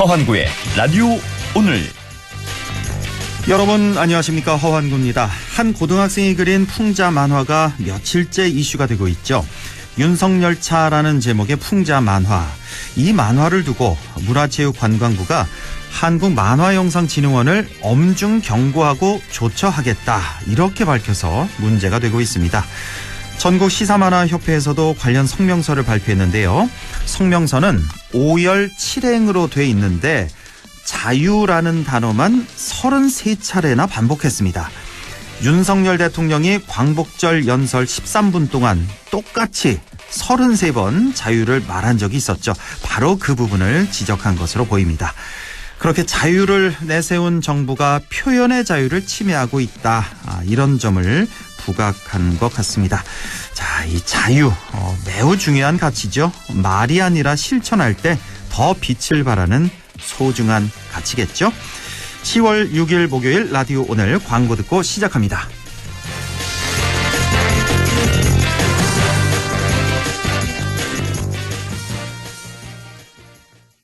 허환구의 라디오 오늘. 여러분 안녕하십니까, 허환구입니다. 한 고등학생이 그린 풍자 만화가 며칠째 이슈가 되고 있죠. 윤석열차라는 제목의 풍자 만화. 이 만화를 두고 문화체육관광부가 한국만화영상진흥원을 엄중 경고하고 조처하겠다, 이렇게 밝혀서 문제가 되고 있습니다. 전국 시사만화협회에서도 관련 성명서를 발표했는데요. 성명서는 5열 7행으로 돼 있는데 자유라는 단어만 33차례나 반복했습니다. 윤석열 대통령이 광복절 연설 13분 동안 똑같이 33번 자유를 말한 적이 있었죠. 바로 그 부분을 지적한 것으로 보입니다. 그렇게 자유를 내세운 정부가 표현의 자유를 침해하고 있다, 이런 점을 부각한 것 같습니다. 자, 이 자유 매우 중요한 가치죠. 말이 아니라 실천할 때 더 빛을 발하는 소중한 가치겠죠. 10월 6일 목요일 라디오 오늘 광고 듣고 시작합니다.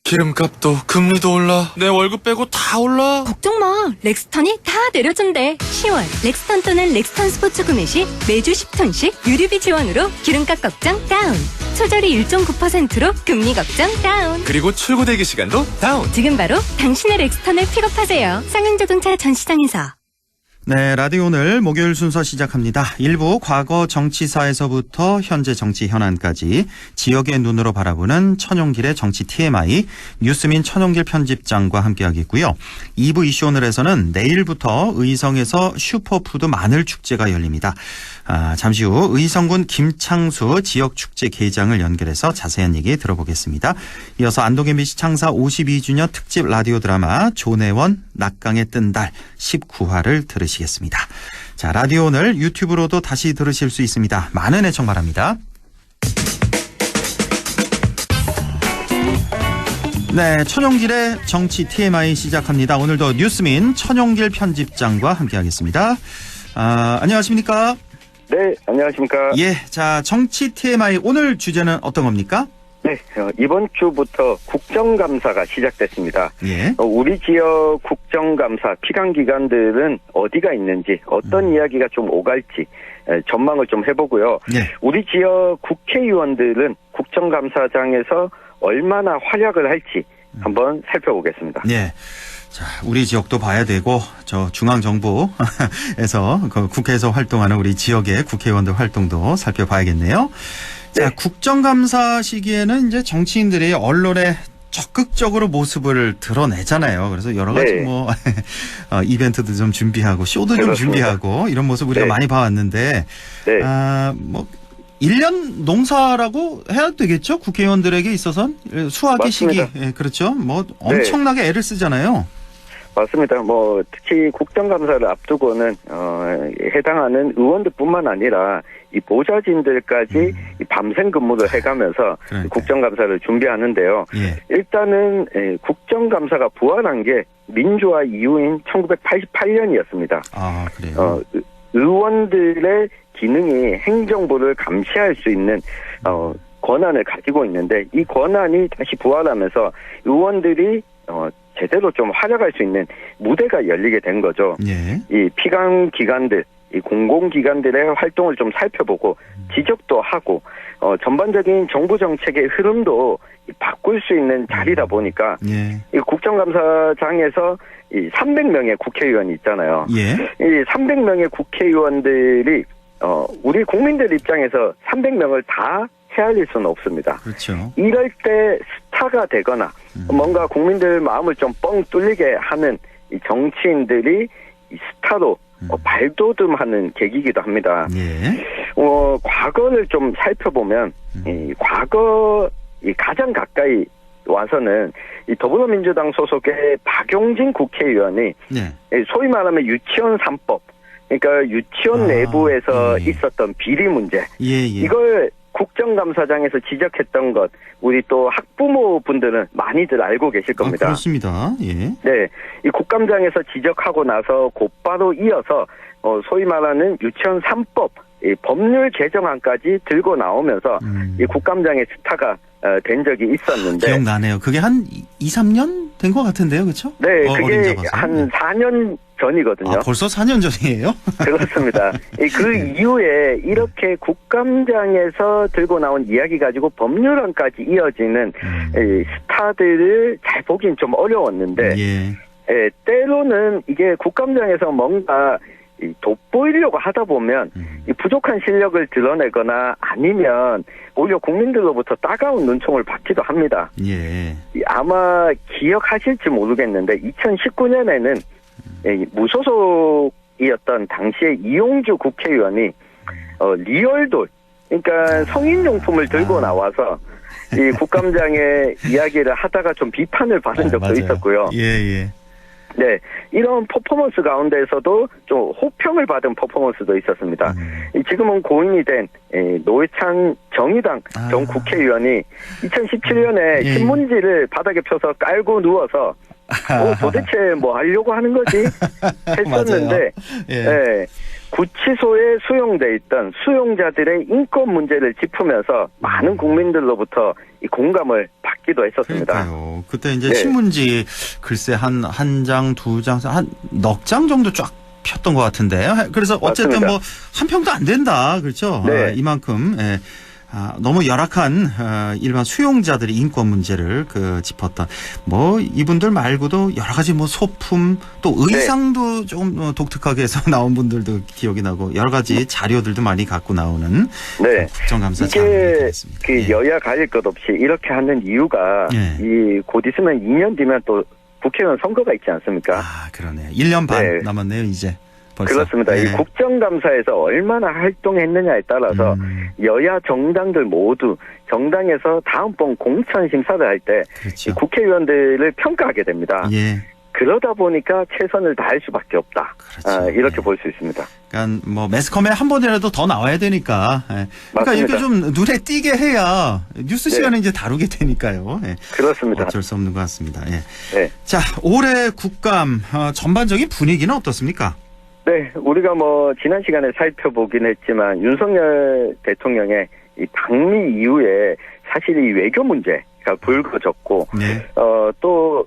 기름값도 금리도 올라. 내 월급 빼고 다 올라. 걱정 마. 렉스턴이 다 내려준대. 10월 렉스턴 또는 렉스턴 스포츠 구매 시 매주 10톤씩 유류비 지원으로 기름값 걱정 다운. 초절이 1.9%로 금리 걱정 다운. 그리고 출고 대기 시간도 다운. 지금 바로 당신의 렉스턴을 픽업하세요. 쌍용자동차 전시장에서. 네, 라디오 오늘 목요일 순서 시작합니다. 일부 과거 정치사에서부터 현재 정치 현안까지 지역의 눈으로 바라보는 천용길의 정치 TMI, 뉴스민 천용길 편집장과 함께하겠고요. 2부 이슈 오늘에서는 내일부터 의성에서 슈퍼푸드 마늘 축제가 열립니다. 잠시 후 의성군 김창수 지역축제 계장을 연결해서 자세한 얘기 들어보겠습니다. 이어서 안동 MBC 창사 52주년 특집 라디오 드라마 조내원 낙강에 뜬 달 19화를 들으시겠습니다. 자, 라디오 오늘 유튜브로도 다시 들으실 수 있습니다. 많은 애청 바랍니다. 네, 천용길의 정치 TMI 시작합니다. 오늘도 뉴스민 천용길 편집장과 함께하겠습니다. 안녕하십니까? 네, 안녕하십니까? 예, 자, 정치 TMI 오늘 주제는 어떤 겁니까? 네, 이번 주부터 국정감사가 시작됐습니다. 예. 우리 지역 국정감사 피감기관들은 어디가 있는지, 어떤 이야기가 좀 오갈지 전망을 좀 해보고요. 예. 우리 지역 국회의원들은 국정감사장에서 얼마나 활약을 할지 한번 살펴보겠습니다. 예. 자, 우리 지역도 봐야 되고, 저 중앙정부에서 그 국회에서 활동하는 우리 지역의 국회의원들 활동도 살펴봐야겠네요. 자, 네. 국정감사 시기에는 이제 정치인들이 언론에 적극적으로 모습을 드러내잖아요. 그래서 여러 가지 네. 이벤트도 좀 준비하고, 쇼도 좀 그렇습니다. 준비하고, 이런 모습 우리가 네. 많이 봐왔는데, 네. 1년 농사라고 해야 되겠죠? 국회의원들에게 있어서는 수학의 맞습니다. 시기. 예, 그렇죠. 엄청나게 애를 쓰잖아요. 맞습니다. 특히 국정감사를 앞두고는 해당하는 의원들뿐만 아니라 이 보좌진들까지 이 밤샘 근무를 해가면서 그러니까요. 국정감사를 준비하는데요. 예. 일단은 국정감사가 부활한 게 민주화 이후인 1988년이었습니다. 아, 그래요? 의원들의 기능이 행정부를 감시할 수 있는 권한을 가지고 있는데, 이 권한이 다시 부활하면서 의원들이 제대로 좀 활약할 수 있는 무대가 열리게 된 거죠. 예. 이 피감 기관들, 이 공공기관들의 활동을 좀 살펴보고 지적도 하고 전반적인 정부 정책의 흐름도 바꿀 수 있는 자리다 보니까 예. 이 국정감사장에서 이 300명의 국회의원이 있잖아요. 예. 이 300명의 국회의원들이 우리 국민들 입장에서 300명을 다 헤아릴 수는 없습니다. 그렇죠. 이럴 때 스타가 되거나 뭔가 국민들 마음을 좀 뻥 뚫리게 하는 이 정치인들이 이 스타로 발돋움하는 계기이기도 합니다. 예. 과거를 좀 살펴보면 이 과거 이 가장 가까이 와서는 이 더불어민주당 소속의 박용진 국회의원이 네. 소위 말하면 유치원 3법, 그러니까 유치원 내부에서 예. 있었던 비리 문제, 예. 이걸 국정감사장에서 지적했던 것, 우리 또 학부모분들은 많이들 알고 계실 겁니다. 그렇습니다. 예. 네, 이 국감장에서 지적하고 나서 곧바로 이어서 소위 말하는 유치원 3법 이 법률 개정안까지 들고 나오면서 이 국감장의 스타가 된 적이 있었는데, 기억나네요. 그게 한 2, 3년 된 것 같은데요, 그렇죠? 네, 어린 그게 잡아서. 한 4년 전이거든요. 아, 벌써 4년 전이에요? 그렇습니다. 그 이후에 이렇게 국감장에서 들고 나온 이야기 가지고 법률안까지 이어지는 이 스타들을 잘 보긴 좀 어려웠는데 예. 때로는 이게 국감장에서 뭔가 돋보이려고 하다 보면 이 부족한 실력을 드러내거나 아니면 오히려 국민들로부터 따가운 눈총을 받기도 합니다. 예. 아마 기억하실지 모르겠는데 2019년에는 무소속이었던 당시에 이용주 국회의원이 리얼돌, 그러니까 성인용품을 들고 나와서 이 국감장에 이야기를 하다가 좀 비판을 받은 적도 맞아요. 있었고요. 예. 네, 이런 퍼포먼스 가운데서도 좀 호평을 받은 퍼포먼스도 있었습니다. 지금은 고인이 된 노회찬 정의당 전 국회의원이 2017년에 예. 신문지를 바닥에 펴서 깔고 누워서 도대체 뭐 하려고 하는 거지 했었는데 예, 구치소에 수용돼 있던 수용자들의 인권 문제를 짚으면서 많은 국민들로부터 이 공감을 받기도 했었습니다. 그러니까요. 그때 이제 네. 신문지 글쎄 한 장, 두 장, 한 넉 장 정도 쫙 폈던 것 같은데. 그래서 어쨌든 맞습니다. 뭐 한 평도 안 된다. 그렇죠? 네. 이만큼. 예. 너무 열악한 일반 수용자들의 인권 문제를 짚었던 뭐 이분들 말고도 여러 가지 뭐 소품 또 의상도 조금 독특하게 해서 나온 분들도 기억이 나고 여러 가지 자료들도 많이 갖고 나오는 네. 국정감사장 이게 되겠습니다. 그 여야 가릴 것 없이 이렇게 하는 이유가 이 곧 있으면 2년 뒤면 또 국회의원 선거가 있지 않습니까? 아, 그러네요. 1년 반 네. 남았네요, 이제. 벌써. 그렇습니다. 네. 이 국정감사에서 얼마나 활동했느냐에 따라서 여야 정당들 모두 정당에서 다음번 공천 심사를 할 때 그렇죠. 국회의원들을 평가하게 됩니다. 예. 그러다 보니까 최선을 다할 수밖에 없다. 그렇죠. 이렇게 예. 볼 수 있습니다. 그러니까 뭐 매스컴에 한 번이라도 더 나와야 되니까. 예. 그러니까 맞습니다. 이렇게 좀 눈에 띄게 해야 뉴스 시간에 이제 다루게 되니까요. 예. 그렇습니다. 어쩔 수 없는 것 같습니다. 예. 네. 자, 올해 국감 전반적인 분위기는 어떻습니까? 네, 우리가 뭐 지난 시간에 살펴보긴 했지만 윤석열 대통령의 이 방미 이후에 사실 이 외교 문제가 불거졌고 네. 또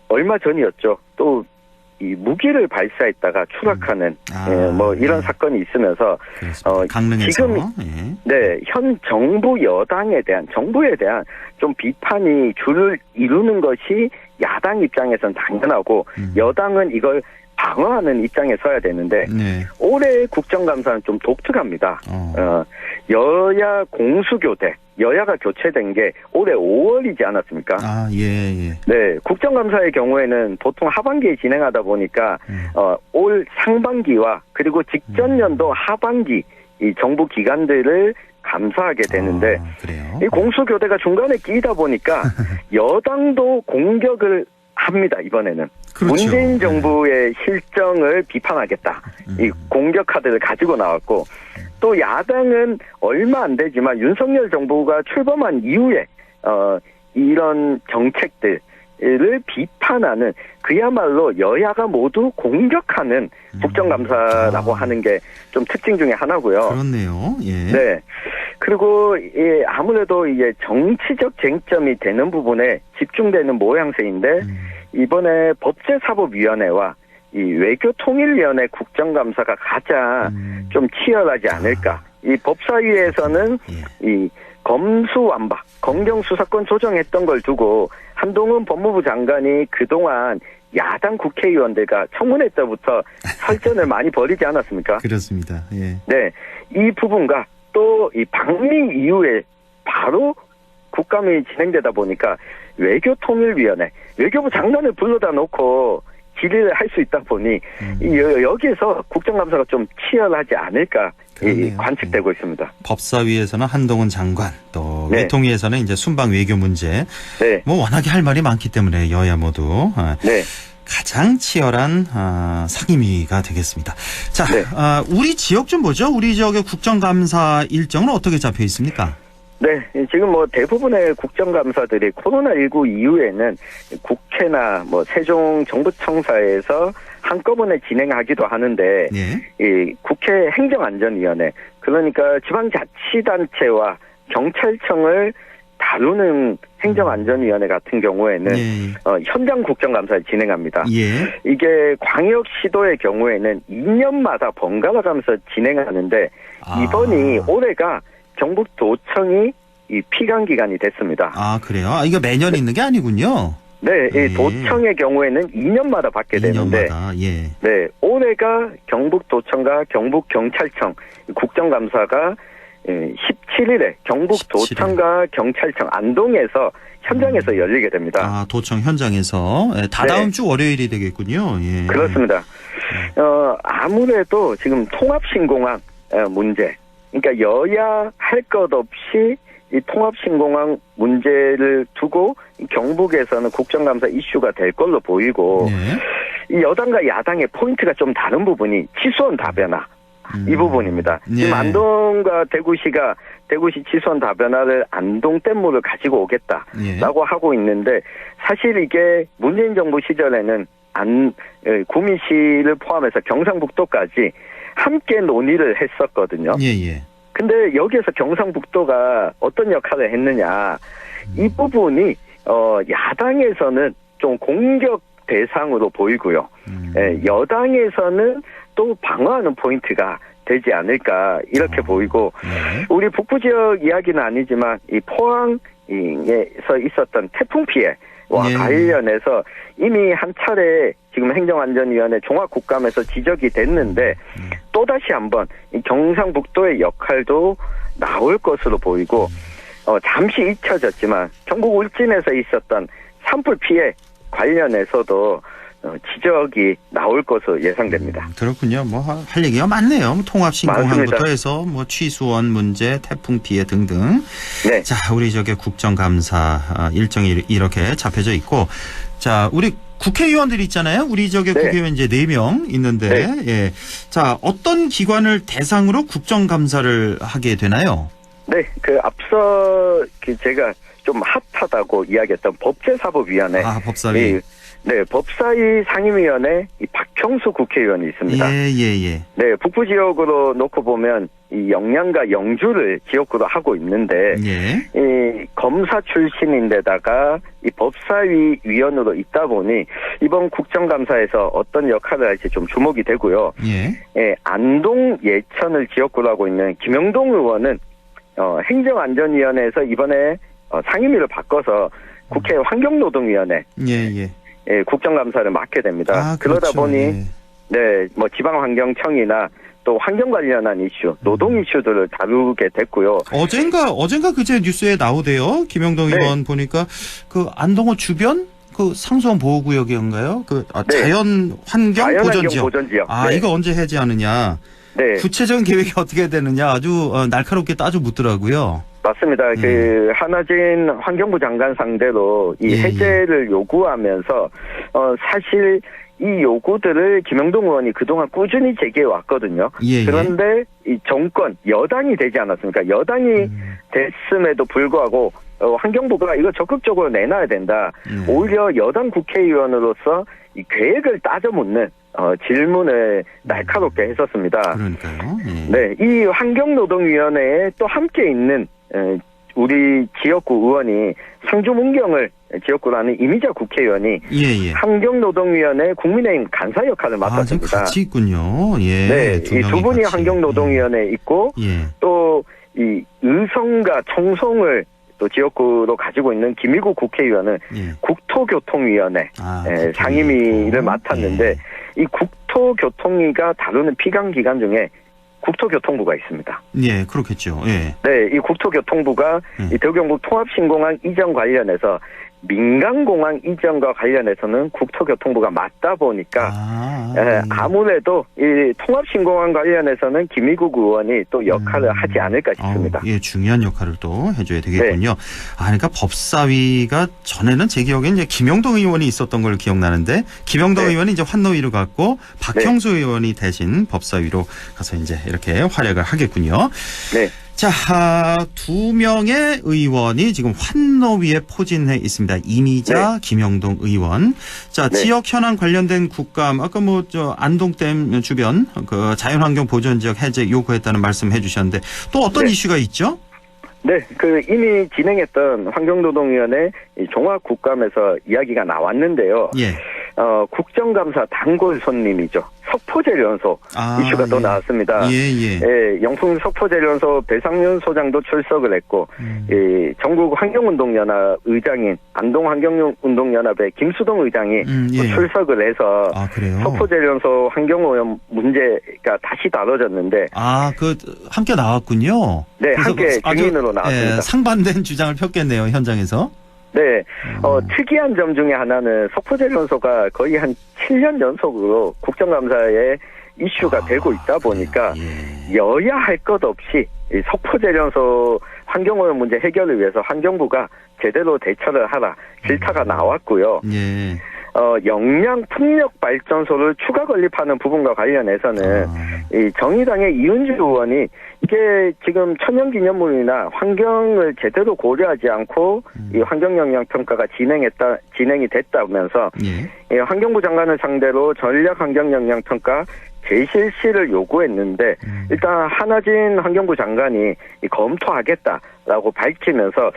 얼마 전이었죠. 또 이 무기를 발사했다가 추락하는 뭐 이런 사건이 있으면서 강릉에서 지금 네, 현 정부에 대한 좀 비판이 줄을 이루는 것이 야당 입장에선 당연하고 여당은 이걸 방어하는 입장에 서야 되는데 올해 국정감사는 좀 독특합니다. 여야 공수교대, 여야가 교체된 게 올해 5월이지 않았습니까? 아, 예. 네, 국정감사의 경우에는 보통 하반기에 진행하다 보니까 올 상반기와 그리고 직전 연도 하반기 이 정부 기관들을 감사하게 되는데 그래요? 이 공수교대가 중간에 끼다 보니까 여당도 공격을 합니다, 이번에는. 그렇죠. 문재인 정부의 실정을 비판하겠다. 이 공격 카드를 가지고 나왔고 또 야당은 얼마 안 되지만 윤석열 정부가 출범한 이후에 이런 정책들을 비판하는 그야말로 여야가 모두 공격하는 국정감사라고 하는 게 좀 특징 중에 하나고요. 그렇네요. 예. 네. 그리고 아무래도 이제 정치적 쟁점이 되는 부분에 집중되는 모양새인데 이번에 법제사법위원회와 이 외교통일위원회 국정감사가 가장 좀 치열하지 않을까. 이 법사위에서는 이 검수완박, 검경수사권 조정했던 걸 두고 한동훈 법무부 장관이 그동안 야당 국회의원들과 청문회 때부터 설전을 많이 벌이지 않았습니까? 그렇습니다. 예. 네. 이 부분과 또 이 방미 이후에 바로 국감이 진행되다 보니까 외교통일위원회, 외교부 장관을 불러다 놓고 질의를 할 수 있다 보니 여기에서 국정감사가 좀 치열하지 않을까 관측되고 있습니다. 법사위에서는 한동훈 장관, 또 외통위에서는 이제 순방 외교 문제, 뭐 워낙에 할 말이 많기 때문에 여야 모두 가장 치열한 상임위가 되겠습니다. 자, 우리 지역 좀 보죠. 우리 지역의 국정감사 일정은 어떻게 잡혀 있습니까? 네, 지금 뭐 대부분의 국정감사들이 코로나19 이후에는 국회나 뭐 세종정부청사에서 한꺼번에 진행하기도 하는데, 이 국회 행정안전위원회, 그러니까 지방자치단체와 경찰청을 다루는 행정안전위원회 같은 경우에는 예. 현장 국정감사를 진행합니다. 예. 이게 광역시도의 경우에는 2년마다 번갈아 가면서 진행하는데 이번이 올해가 경북도청이 이 피감 기간이 됐습니다. 아, 그래요? 이거 매년 있는 게 아니군요. 네, 예. 이 도청의 경우에는 2년마다 받게 되는데 2년마다. 예. 네, 올해가 경북도청과 경북경찰청 국정감사가 17일에 경북도청과 경찰청 안동에서 현장에서 열리게 됩니다. 아, 도청 현장에서 다다음 네. 주 월요일이 되겠군요. 예. 그렇습니다. 아무래도 지금 통합신공항 문제, 그러니까 여야 할 것 없이 이 통합신공항 문제를 두고 경북에서는 국정감사 이슈가 될 걸로 보이고 네. 이 여당과 야당의 포인트가 좀 다른 부분이 취소원 다변화 이 부분입니다. 네. 지금 안동과 대구시 취소원 다변화를 안동 댐물을 가지고 오겠다라고 예. 하고 있는데 사실 이게 문재인 정부 시절에는 구미시를 포함해서 경상북도까지 함께 논의를 했었거든요. 예. 근데 여기에서 경상북도가 어떤 역할을 했느냐. 이 부분이 야당에서는 좀 공격 대상으로 보이고요. 여당에서는 또 방어하는 포인트가 되지 않을까 이렇게 보이고 네. 우리 북부 지역 이야기는 아니지만 이 포항에서 있었던 태풍 피해와 네. 관련해서 이미 한 차례 지금 행정안전위원회 종합국감에서 지적이 됐는데 또다시 한번 이 경상북도의 역할도 나올 것으로 보이고 잠시 잊혀졌지만 경북 울진에서 있었던 산불 피해 관련해서도 지적이 나올 것으로 예상됩니다. 그렇군요. 뭐 할 얘기가 많네요. 통합신공항부터 맞습니다. 해서 뭐 취수원 문제, 태풍 피해 등등. 네. 자, 우리 국정감사 일정이 이렇게 잡혀져 있고, 자, 우리 국회의원들이 있잖아요. 우리 네. 국회의원 이제 4명 있는데, 네. 예. 자, 어떤 기관을 대상으로 국정감사를 하게 되나요? 네, 앞서 제가 좀 핫하다고 이야기했던 법제사법위원회. 아, 법사위. 네, 법사위 상임위원회 박형수 국회의원이 있습니다. 예. 네, 북부 지역으로 놓고 보면 이 영양과 영주를 지역구로 하고 있는데 예. 이 검사 출신인데다가 이 법사위 위원으로 있다 보니 이번 국정감사에서 어떤 역할을 할지 좀 주목이 되고요. 예. 안동 예천을 지역구로 하고 있는 김영동 의원은 행정안전위원회에서 이번에 상임위를 바꿔서 국회 환경노동위원회 예. 국정감사를 맡게 됩니다. 아, 그러다 그렇죠. 보니 예. 네, 뭐 지방환경청이나 또 환경 관련한 이슈, 노동 이슈들을 다루게 됐고요. 어젠가 그제 뉴스에 나오대요. 김영동 네. 의원 보니까 그 안동호 주변 그 상수원 보호구역인가요? 네. 자연 환경 보전지역. 보전지역. 아, 네. 이거 언제 해제하느냐? 네. 구체적인 계획이 어떻게 되느냐? 아주 날카롭게 따져 묻더라고요. 맞습니다. 한하진 환경부 장관 상대로 이 해제를 요구하면서 사실 이 요구들을 김영동 의원이 그동안 꾸준히 제기해 왔거든요. 예. 그런데 이 정권 여당이 되지 않았습니까? 여당이 됐음에도 불구하고 환경부가 이거 적극적으로 내놔야 된다. 오히려 여당 국회의원으로서 이 계획을 따져 묻는 질문을 날카롭게 했었습니다. 그러니까요. 예. 네, 이 환경노동위원회에 또 함께 있는 우리 지역구 의원이 상주문경을 지역구로 하는 이미자 국회의원이 예. 환경노동위원회 국민의힘 간사 역할을 지금 맡았습니다. 같이 있군요. 예. 네, 이 두 분이 같이. 환경노동위원회에 있고 예. 또 이 의성과 청송을 또 지역구로 가지고 있는 김일국 국회의원은 예. 국토교통위원회 상임위를 맡았는데 예. 이 국토교통위가 다루는 피감기관 중에 국토교통부가 있습니다. 예, 그렇겠죠. 예. 네, 이 국토교통부가 이 대구경북 통합신공항 이전 관련해서 민간공항 이전과 관련해서는 국토교통부가 맞다 보니까 아무래도 이 통합신공항 관련해서는 김일국 의원이 또 역할을 하지 않을까 싶습니다. 예, 중요한 역할을 또 해줘야 되겠군요. 네. 그러니까 법사위가 전에는 제 기억에는 이제 김영동 의원이 있었던 걸 기억나는데 김영동 의원이 이제 환노위로 갔고 박형수 의원이 대신 법사위로 가서 이제 이렇게 활약을 하겠군요. 네. 자, 2명의 의원이 지금 환노위에 포진해 있습니다. 이미자, 김영동 의원. 자, 지역 현안 관련된 국감, 아까 안동댐 주변 그 자연환경 보전지역 해제 요구했다는 말씀 해주셨는데 또 어떤 이슈가 있죠? 네, 이미 진행했던 환경노동위원회 종합국감에서 이야기가 나왔는데요. 예. 국정감사 단골 손님이죠. 석포재련소 이슈가 또 나왔습니다. 예. 영풍 석포재련소 배상윤 소장도 출석을 했고, 전국 환경운동연합 의장인 안동환경운동연합의 김수동 의장이 출석을 해서 그래요? 석포재련소 환경오염 문제가 다시 다뤄졌는데, 함께 나왔군요. 네, 함께 증인으로 나왔습니다. 상반된 주장을 폈겠네요, 현장에서. 네, 특이한 점 중에 하나는 석포재련소가 거의 한 7년 연속으로 국정감사에 이슈가 되고 있다 보니까 여야 할 것 없이 이 석포재련소 환경오염 문제 해결을 위해서 환경부가 제대로 대처를 하라 질타가 나왔고요. 예. 영양 풍력 발전소를 추가 건립하는 부분과 관련해서는 이 정의당의 이은주 의원이 이게 지금 천연기념물이나 환경을 제대로 고려하지 않고 이 환경영향평가가 진행이 됐다면서 이 환경부 장관을 상대로 전략환경영향평가 재실시를 요구했는데 일단 한하진 환경부 장관이 검토하겠다라고 밝히면서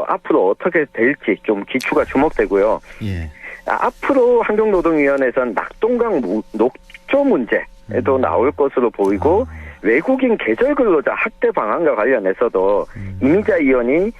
앞으로 어떻게 될지 좀 기추가 주목되고요. 예. 앞으로 환경노동위원회에서는 낙동강 녹조 문제도 나올 것으로 보이고 외국인 계절근로자 학대 방안과 관련해서도 이미자 의원이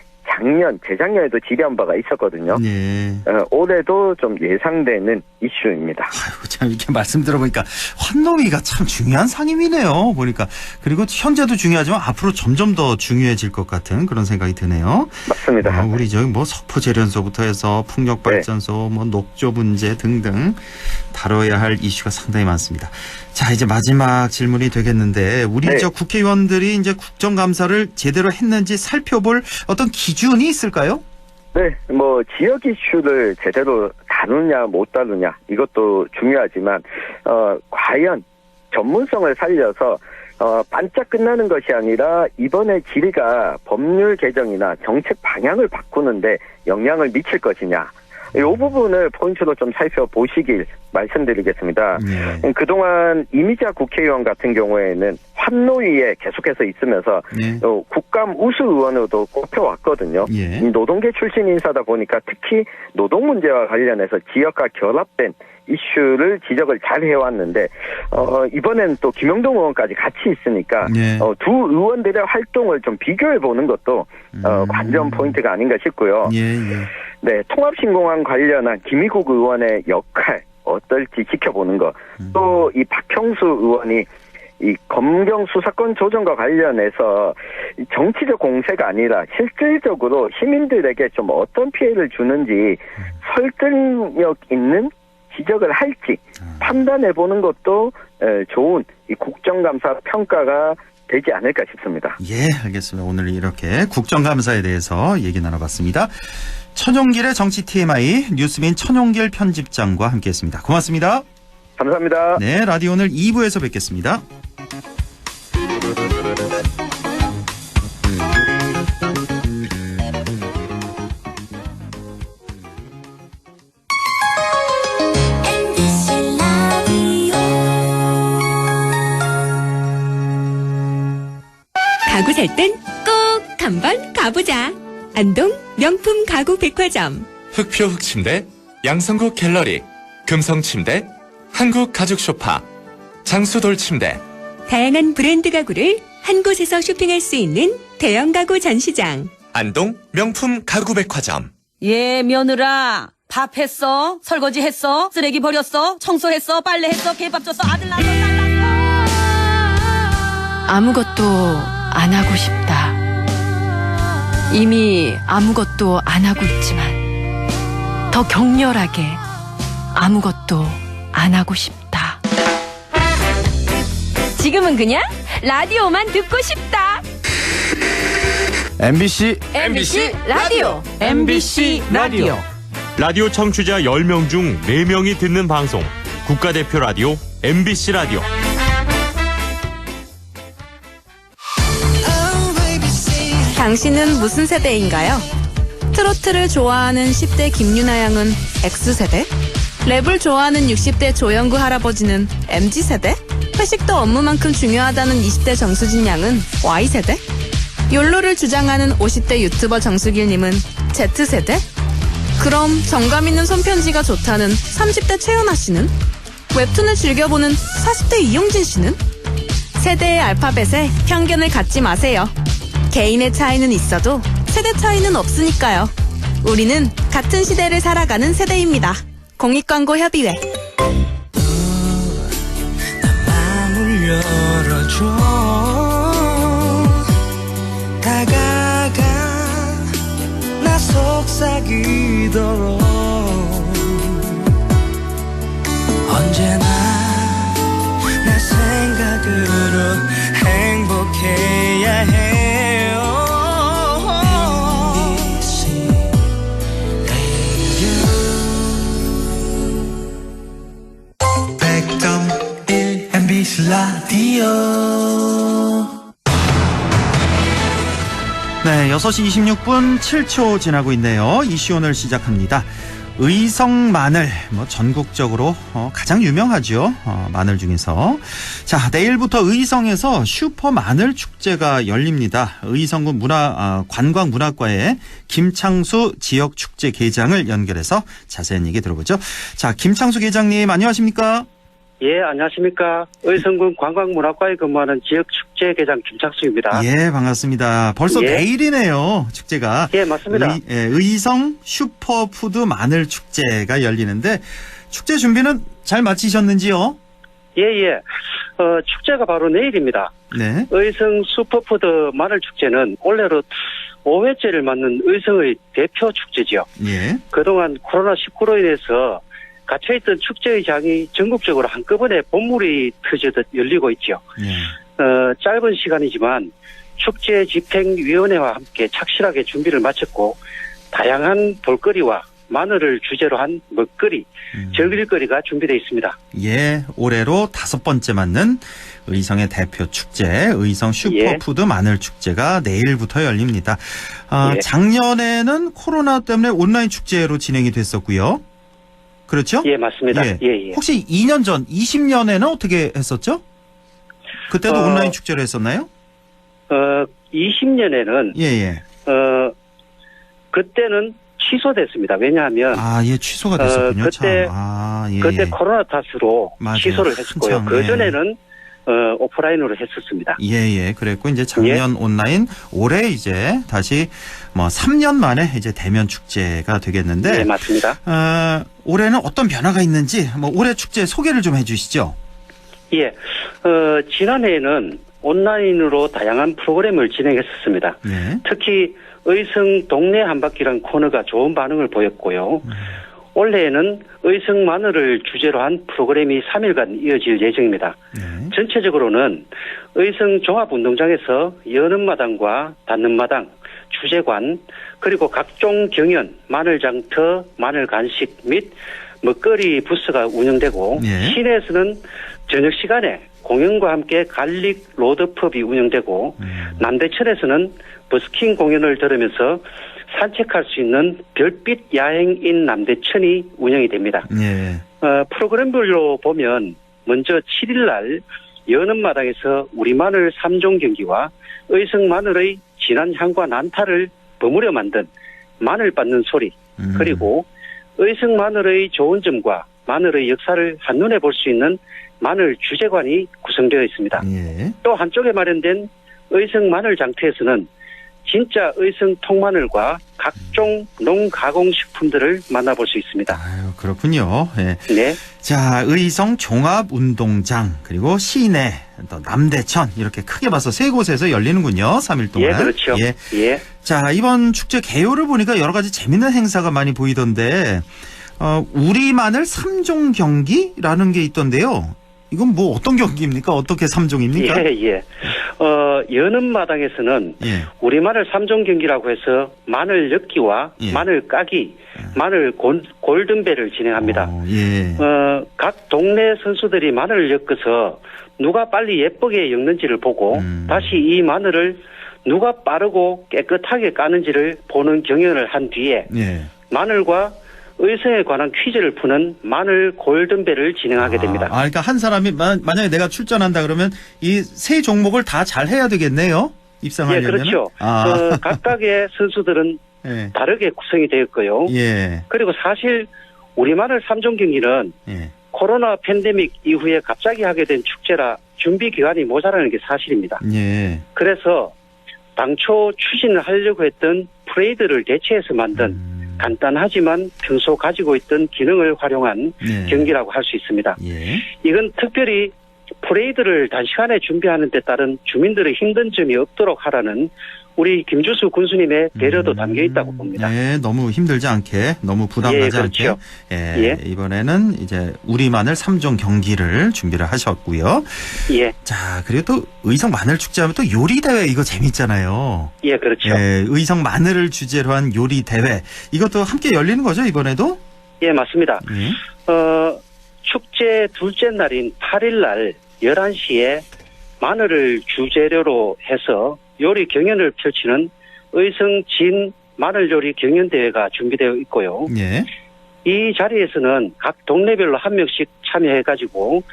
재작년에도 질의한 바가 있었거든요. 네. 올해도 좀 예상되는 이슈입니다. 아이고, 참 이렇게 말씀 들어보니까 환노위가 참 중요한 상임이네요. 보니까. 그리고 현재도 중요하지만 앞으로 점점 더 중요해질 것 같은 그런 생각이 드네요. 맞습니다. 우리 석포재련소부터 해서 풍력발전소, 녹조 문제 등등 다뤄야 할 이슈가 상당히 많습니다. 자, 이제 마지막 질문이 되겠는데 우리 국회의원들이 이제 국정감사를 제대로 했는지 살펴볼 어떤 기준이 있을까요? 네, 지역 이슈를 제대로 다루냐 못 다루냐 이것도 중요하지만 과연 전문성을 살려서 반짝 끝나는 것이 아니라 이번에 질의가 법률 개정이나 정책 방향을 바꾸는데 영향을 미칠 것이냐. 이 부분을 포인트로 좀 살펴보시길 말씀드리겠습니다. 그동안 이미자 국회의원 같은 경우에는 환노위에 계속해서 있으면서 국감 우수 의원으로도 꼽혀왔거든요. 이 노동계 출신 인사다 보니까 특히 노동 문제와 관련해서 지역과 결합된 이슈를 지적을 잘 해왔는데 이번엔 또 김영동 의원까지 같이 있으니까 두 의원들의 활동을 좀 비교해보는 것도 관전 포인트가 아닌가 싶고요. 네, 통합신공항 관련한 김희국 의원의 역할 어떨지 지켜보는 것. 또 이 박형수 의원이 이 검경 수사권 조정과 관련해서 정치적 공세가 아니라 실질적으로 시민들에게 좀 어떤 피해를 주는지 설득력 있는 지적을 할지 판단해보는 것도 좋은 이 국정감사 평가가 되지 않을까 싶습니다. 예, 알겠습니다. 오늘 이렇게 국정감사에 대해서 얘기 나눠봤습니다. 천용길의 정치 TMI 뉴스민 천용길 편집장과 함께했습니다. 고맙습니다. 감사합니다. 네, 라디오 오늘 2부에서 뵙겠습니다. 가구 살 땐 꼭 한번 가보자. 안동 명품 가구 백화점. 흑표 흑침대, 양성국 갤러리, 금성침대, 한국 가죽 소파, 장수돌 침대. 다양한 브랜드 가구를 한 곳에서 쇼핑할 수 있는 대형 가구 전시장. 안동 명품 가구 백화점. 예, 며느라. 밥 했어? 설거지 했어? 쓰레기 버렸어? 청소했어? 빨래했어? 개밥 줬어? 아들 낳았어? 딸 낳았어? 아무것도 안 하고 싶다. 이미 아무것도 안 하고 있지만 더 격렬하게 아무것도 안 하고 싶다. 지금은 그냥 라디오만 듣고 싶다. MBC 라디오. MBC 라디오. 라디오 청취자 10명 중 4명이 듣는 방송 국가대표 라디오 MBC 라디오. 당신은 무슨 세대인가요? 트로트를 좋아하는 10대 김유나 양은 X세대? 랩을 좋아하는 60대 조영구 할아버지는 MZ세대? 회식도 업무만큼 중요하다는 20대 정수진 양은 Y세대? 욜로를 주장하는 50대 유튜버 정수길님은 Z세대? 그럼 정감 있는 손편지가 좋다는 30대 최은아 씨는? 웹툰을 즐겨보는 40대 이용진 씨는? 세대의 알파벳에 편견을 갖지 마세요. 개인의 차이는 있어도 세대 차이는 없으니까요. 우리는 같은 시대를 살아가는 세대입니다. 공익광고협의회. 마음을 열어줘. 다가가 나 속삭이도록 언제나 내 생각으로 행복해야 해요. MBC 라디오. 네, 6시 26분 7초 지나고 있네요. 이슈 오늘 시작합니다. 의성 마늘, 전국적으로 가장 유명하죠. 마늘 중에서. 자, 내일부터 의성에서 슈퍼 마늘 축제가 열립니다. 의성군 관광문화과의 김창수 지역 축제 계장을 연결해서 자세한 얘기 들어보죠. 자, 김창수 계장님 안녕하십니까? 예, 안녕하십니까. 의성군 관광문화과에 근무하는 지역축제계장 김창수입니다. 예, 반갑습니다. 벌써 예. 내일이네요, 축제가. 예, 맞습니다. 의성 슈퍼푸드 마늘 축제가 열리는데 축제 준비는 잘 마치셨는지요? 예. 축제가 바로 내일입니다. 네. 의성 슈퍼푸드 마늘축제는 올해로 5회째를 맞는 의성의 대표 축제지요. 예. 그동안 코로나19로 인해서 갇혀있던 축제의장이 전국적으로 한꺼번에 본물이 터지듯 열리고 있죠. 예. 짧은 시간이지만 축제집행위원회와 함께 착실하게 준비를 마쳤고 다양한 볼거리와 마늘을 주제로 한 먹거리, 즐길거리가 준비되어 있습니다. 예, 올해로 5번째 맞는 의성의 대표 축제, 의성 슈퍼푸드 마늘 축제가 내일부터 열립니다. 예. 작년에는 코로나 때문에 온라인 축제로 진행이 됐었고요. 그렇죠? 예, 맞습니다. 예. 혹시 2년 전, 20년에는 어떻게 했었죠? 그때도 온라인 축제로 했었나요? 20년에는 예. 그때는 취소됐습니다. 왜냐하면 취소가 됐었군요. 그때 그때 코로나 탓으로 맞아요. 취소를 했었고요. 한참, 그 전에는 오프라인으로 했었습니다. 예. 그랬고 이제 작년 온라인, 올해 이제 다시 3년 만에 이제 대면 축제가 되겠는데. 네, 맞습니다. 올해는 어떤 변화가 있는지 올해 축제 소개를 좀 해주시죠. 예, 지난해에는 온라인으로 다양한 프로그램을 진행했었습니다. 네. 특히 의성 동네 한바퀴란 코너가 좋은 반응을 보였고요. 올해에는 의성 마늘을 주제로 한 프로그램이 3일간 이어질 예정입니다. 네. 전체적으로는 의성 종합운동장에서 여는 마당과 닫는 마당, 주제관, 그리고 각종 경연, 마늘 장터, 마늘 간식 및 먹거리 부스가 운영되고 네. 시내에서는 저녁 시간에 공연과 함께 갈릭 로드펍이 운영되고 남대천에서는 버스킹 공연을 들으면서 산책할 수 있는 별빛 야행인 남대천이 운영이 됩니다. 예. 프로그램별로 보면 먼저 7일 날 여는 마당에서 우리 마늘 3종 경기와 의성 마늘의 진한 향과 난타를 버무려 만든 마늘 빻는 소리, 그리고 의성 마늘의 좋은 점과 마늘의 역사를 한눈에 볼 수 있는 마늘 주제관이 구성되어 있습니다. 예. 또 한쪽에 마련된 의성 마늘 장터에서는 진짜 의성 통마늘과 각종 농가공식품들을 만나볼 수 있습니다. 그렇군요. 예. 네. 자, 의성 종합운동장, 그리고 시내, 또 남대천, 이렇게 크게 봐서 3곳에서 열리는군요. 3일 동안. 예, 그렇죠. 예. 자, 이번 축제 개요를 보니까 여러 가지 재밌는 행사가 많이 보이던데, 우리 마늘 3종 경기라는 게 있던데요. 이건 어떤 경기입니까? 어떻게 3종입니까? 예. 여는 마당에서는 우리 마늘 3종 경기라고 해서 마늘 엮기와 마늘 까기, 마늘 골든벨을 진행합니다. 각 동네 선수들이 마늘을 엮어서 누가 빨리 예쁘게 엮는지를 보고 다시 이 마늘을 누가 빠르고 깨끗하게 까는지를 보는 경연을 한 뒤에 마늘과 의성에 관한 퀴즈를 푸는 마늘 골든벨을 진행하게 됩니다. 그러니까 한 사람이 만약에 내가 출전한다 그러면 이 3종목을 다 잘 해야 되겠네요. 입상하려면? 예, 그렇죠. 각각의 선수들은 예. 다르게 구성이 되었고요. 예. 그리고 사실 우리 마늘 3종 경기는 예. 코로나 팬데믹 이후에 갑자기 하게 된 축제라 준비 기간이 모자라는 게 사실입니다. 예. 그래서 당초 추진을 하려고 했던 프레이드를 대체해서 만든 간단하지만 평소 가지고 있던 기능을 활용한 예. 경기라고 할 수 있습니다. 예. 이건 특별히 프레이드를 단시간에 준비하는 데 따른 주민들의 힘든 점이 없도록 하라는 우리 김주수 군수님의 배려도 담겨 있다고 봅니다. 네, 너무 힘들지 않게, 너무 부담가지 예, 그렇죠. 않게. 예, 예. 이번에는 이제 우리 마늘 3종 경기를 준비를 하셨고요. 예. 자, 그리고 또 의성 마늘 축제하면 또 요리 대회 이거 재밌잖아요. 예, 그렇죠. 예, 의성 마늘을 주제로 한 요리 대회 이것도 함께 열리는 거죠 이번에도? 예, 맞습니다. 예. 축제 둘째 날인 8일 날 11시에 마늘을 주재료로 해서 요리 경연을 펼치는 의성 진 마늘 요리 경연 대회가 준비되어 있고요. 예. 이 자리에서는 각 동네별로 한 명씩 참여해가지고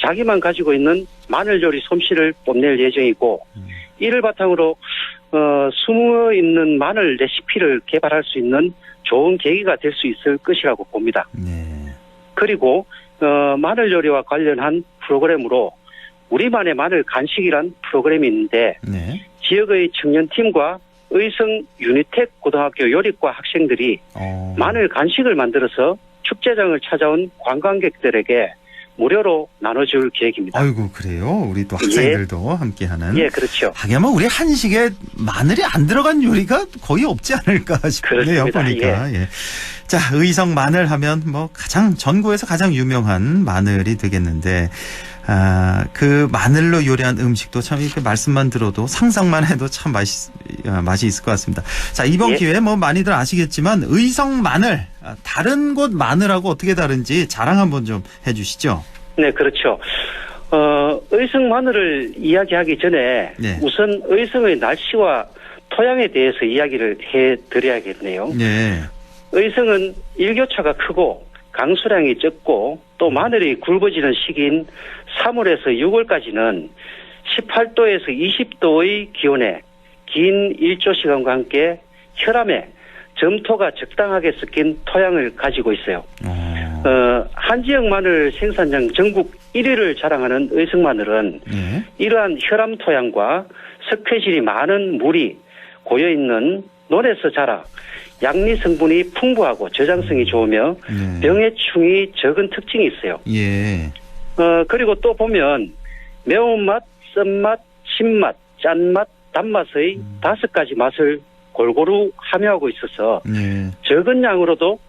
자기만 가지고 있는 마늘 요리 솜씨를 뽐낼 예정이고 이를 바탕으로 숨어 있는 마늘 레시피를 개발할 수 있는 좋은 계기가 될 수 있을 것이라고 봅니다. 네. 그리고 마늘 요리와 관련한 프로그램으로 우리만의 마늘 간식이란 프로그램이 있는데 네. 지역의 청년팀과 의성 유니텍 고등학교 요리과 학생들이 마늘 간식을 만들어서 축제장을 찾아온 관광객들에게 무료로 나눠줄 계획입니다. 아이고 그래요. 우리 또 학생들도 함께하는. 예, 그렇죠. 하긴 뭐 우리 한식에 마늘이 안 들어간 요리가 거의 없지 않을까 싶네요. 그렇습니다. 보니까. 예. 자, 의성 마늘 하면 뭐 전국에서 가장 유명한 마늘이 되겠는데 그 마늘로 요리한 음식도 참 이렇게 말씀만 들어도 상상만 해도 참 맛이 있을 것 같습니다. 자, 이번 기회에 뭐 많이들 아시겠지만 의성 마늘 다른 곳 마늘하고 어떻게 다른지 자랑 한번 좀 해주시죠. 네, 그렇죠. 의성 마늘을 이야기하기 전에 우선 의성의 날씨와 토양에 대해서 이야기를 해드려야겠네요. 네. 의성은 일교차가 크고 강수량이 적고 또 마늘이 굵어지는 시기인 3월에서 6월까지는 18도에서 20도의 기온에 긴 일조 시간과 함께 혈암에 점토가 적당하게 섞인 토양을 가지고 있어요. 한 지역 마늘 생산량 전국 1위를 자랑하는 의성 마늘은 이러한 혈암 토양과 석회질이 많은 물이 고여있는 논에서 자라 양리 성분이 풍부하고 저장성이 좋으며 병해충이 적은 특징이 있어요. 예. 그리고 또 보면 매운맛, 쓴맛, 신맛, 짠맛, 단맛의 5가지 맛을 골고루 함유하고 있어서 적은 양으로도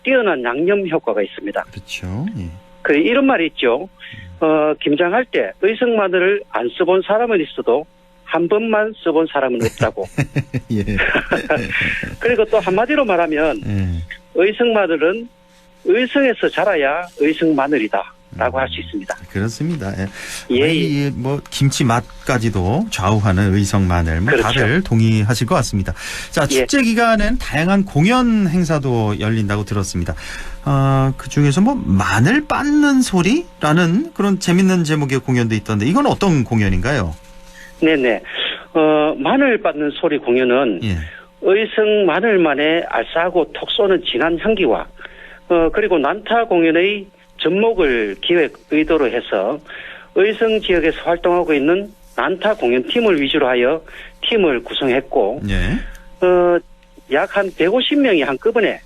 뛰어난 양념 효과가 있습니다. 그렇죠. 예. 이런 말이 있죠. 김장할 때 의성 마늘을 안 써본 사람은 있어도 한 번만 써본 사람은 없다고. 예. 그리고 또 한마디로 말하면 의성 마늘은 의성에서 자라야 의성 마늘이다라고 할 수 있습니다. 그렇습니다. 예. 뭐 김치 맛까지도 좌우하는 의성 마늘, 뭐 그렇죠. 다들 동의하실 것 같습니다. 자, 축제 기간엔 다양한 공연 행사도 열린다고 들었습니다. 그 중에서 뭐 마늘 빻는 소리라는 그런 재밌는 제목의 공연도 있던데 이건 어떤 공연인가요? 네네. 마늘 빻는 소리 공연은 의성 마늘만의 알싸하고 톡 쏘는 진한 향기와 그리고 난타 공연의 접목을 기획 의도로 해서 의성 지역에서 활동하고 있는 난타 공연팀을 위주로 하여 팀을 구성했고 약 한 150명이 한꺼번에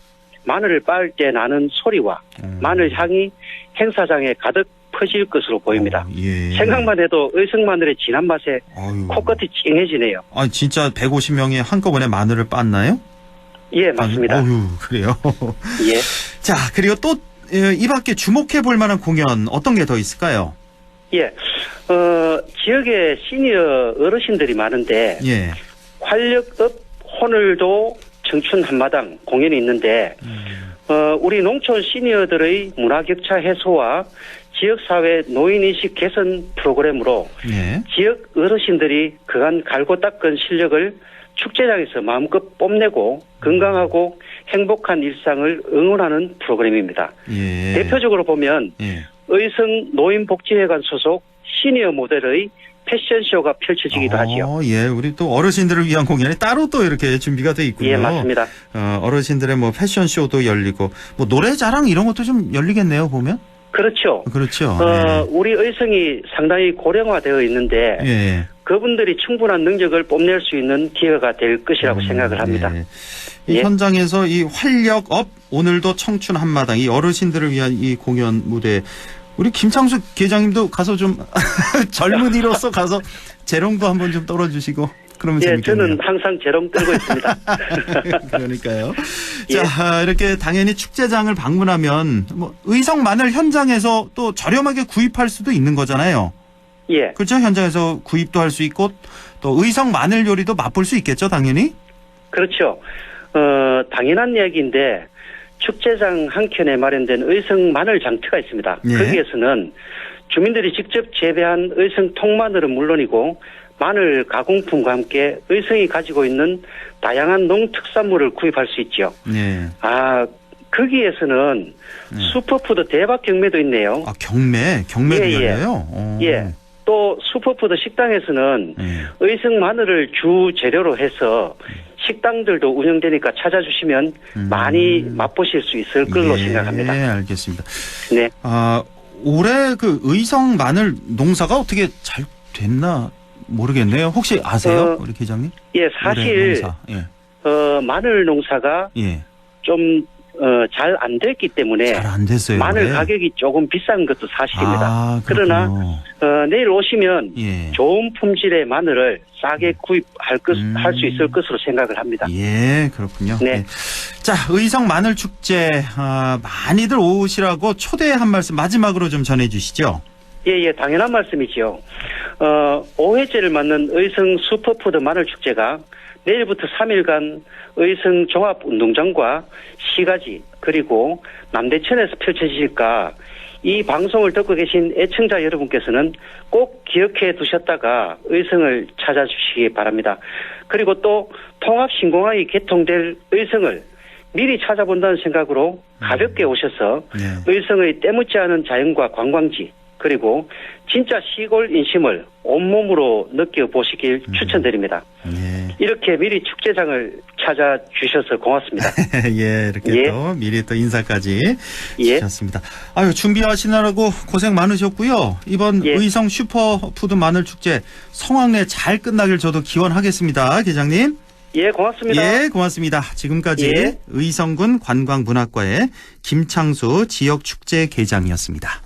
마늘을 빻을 때 나는 소리와 마늘 향이 행사장에 가득 퍼질 것으로 보입니다. 생각만 해도 의성 마늘의 진한 맛에 코끝이 찡해지네요. 진짜 150명이 한꺼번에 마늘을 빻나요? 예, 맞습니다. 그래요. 예. 자, 그리고 또 이 밖에 주목해 볼 만한 공연 어떤 게 더 있을까요? 예. 지역에 시니어 어르신들이 많은데 활력업 오늘도 청춘 한마당 공연이 있는데 우리 농촌 시니어들의 문화격차 해소와 지역사회 노인인식 개선 프로그램으로 지역 어르신들이 그간 갈고 닦은 실력을 축제장에서 마음껏 뽐내고 건강하고 행복한 일상을 응원하는 프로그램입니다. 대표적으로 보면 의성 노인복지회관 소속 시니어 모델의 패션쇼가 펼쳐지기도 하지요. 예, 우리 또 어르신들을 위한 공연이 따로 또 이렇게 준비가 돼 있군요. 예, 맞습니다. 어르신들의 뭐 패션쇼도 열리고 뭐 노래자랑 이런 것도 좀 열리겠네요, 보면. 그렇죠. 그렇죠. 우리 의성이 상당히 고령화되어 있는데 예. 그분들이 충분한 능력을 뽐낼 수 있는 기회가 될 것이라고 생각을 합니다. 예. 이 현장에서 이 활력업 오늘도 청춘 한마당 이 어르신들을 위한 이 공연 무대 우리 김창수 계장님도 가서 좀 젊은이로서 가서 재롱도 한번 좀 떨어주시고 그러면 재밌겠네요. 저는 항상 재롱 떨고 있습니다. 그러니까요. 자, 이렇게 당연히 축제장을 방문하면 뭐 의성 마늘 현장에서 또 저렴하게 구입할 수도 있는 거잖아요. 예. 그렇죠. 현장에서 구입도 할 수 있고 또 의성 마늘 요리도 맛볼 수 있겠죠, 당연히. 그렇죠. 당연한 이야기인데 축제장 한켠에 마련된 의성 마늘 장터가 있습니다. 예. 거기에서는 주민들이 직접 재배한 의성 통마늘은 물론이고 마늘 가공품과 함께 의성이 가지고 있는 다양한 농특산물을 구입할 수 있죠. 네. 거기에서는 슈퍼푸드 대박 경매도 있네요. 경매도 열려요? 예. 또 슈퍼푸드 식당에서는 의성 마늘을 주 재료로 해서 식당들도 운영되니까 찾아주시면 많이 맛보실 수 있을 걸로 생각합니다. 네, 알겠습니다. 네. 올해 그 의성 마늘 농사가 어떻게 잘 됐나 모르겠네요. 혹시 아세요, 우리 계장님? 예, 사실 마늘 농사가 좀 잘 안 됐기 때문에 잘 안 됐어요. 마늘 가격이 조금 비싼 것도 사실입니다. 그러나 내일 오시면 좋은 품질의 마늘을 싸게 구입할 할 수 있을 것으로 생각을 합니다. 예, 그렇군요. 네. 자, 의성 마늘 축제 많이들 오시라고 초대 한 말씀 마지막으로 좀 전해주시죠. 예, 당연한 말씀이죠. 5회째를 맞는 의성 슈퍼푸드 마늘 축제가 내일부터 3일간 의성 종합운동장과 시가지 그리고 남대천에서 펼쳐지니까 이 방송을 듣고 계신 애청자 여러분께서는 꼭 기억해 두셨다가 의성을 찾아주시기 바랍니다. 그리고 또 통합신공항이 개통될 의성을 미리 찾아본다는 생각으로 가볍게 오셔서 의성의 때묻지 않은 자연과 관광지 그리고 진짜 시골 인심을 온몸으로 느껴보시길 추천드립니다. 이렇게 미리 축제장을 찾아주셔서 고맙습니다. 예, 이렇게 또 미리 또 인사까지 주셨습니다. 아유, 준비하시느라고 고생 많으셨고요. 이번 의성 슈퍼푸드 마늘 축제 성황리에 잘 끝나길 저도 기원하겠습니다. 계장님. 예, 고맙습니다. 예, 고맙습니다. 지금까지 의성군 관광문화과의 김창수 지역축제계장이었습니다.